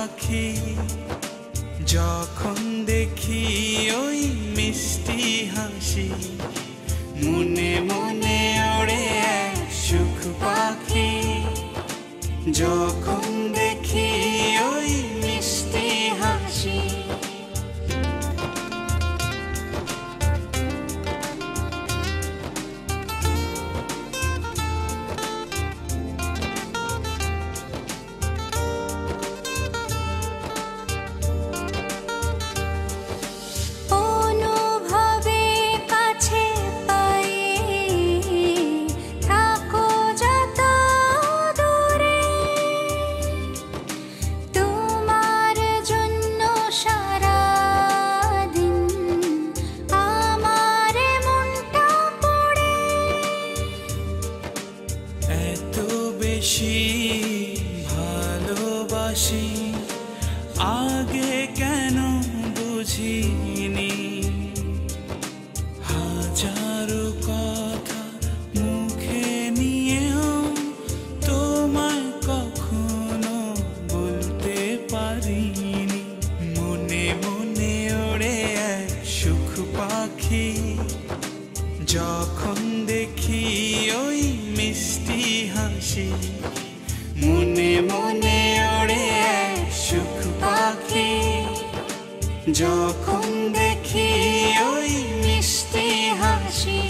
পাখি যখন দেখি ওই মিষ্টি হাসি মনে মনে ওড়ে এক সুখ পাখি যখন দেখি ওই মিষ্টি হাসি ভালোবাসি আগে কেন বুঝিনি হাজারো কথা মুখে নিয়েও তোমায় কখনো বলতে পারিনি মনে মনে ওড়ে এক সুখ পাখি যখন দেখি ওই মিষ্টি হাসি মনে মনে ওড়ে এক সুখ পাখি যখন দেখি ওই মিষ্টি হাসি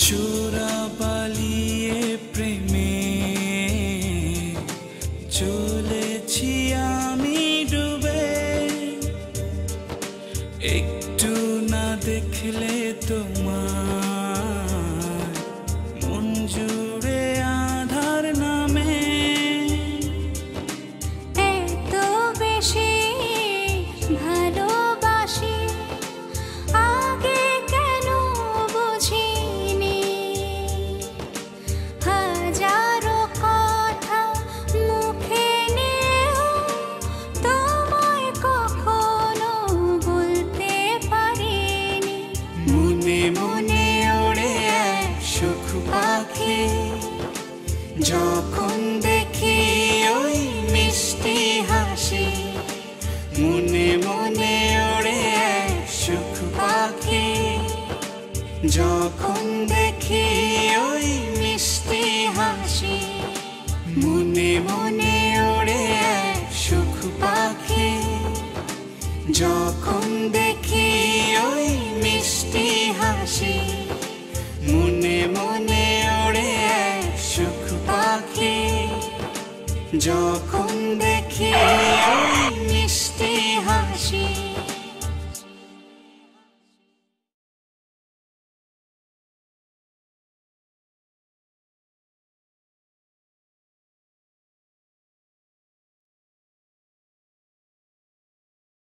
চোরা পালিয়ে প্রেমে চলেছি আমি ডুবে একটু না দেখলে তোমার মন জুড়ে আধার নামে এত বেশি ভালোবাসি আগে কেন বুঝিনি হাজারো কথা মুখে নিয়েও তোমায় কখনো বলতে পারিনি মনে মনে ওড়ে এক সুখ পাখি যখন দেখি ওই মিষ্টি হাসি মনে মনে ওড়ে এক সুখ পাখি যখন দেখি ওই মিষ্টি হাসি মনে মনে ওড়ে এক সুখ পাখি যখন দেখি ওই মিষ্টি হাসি মনে মনে ওড়ে এক সুখ পাখি যখন দেখি ওই মিষ্টি হাসি।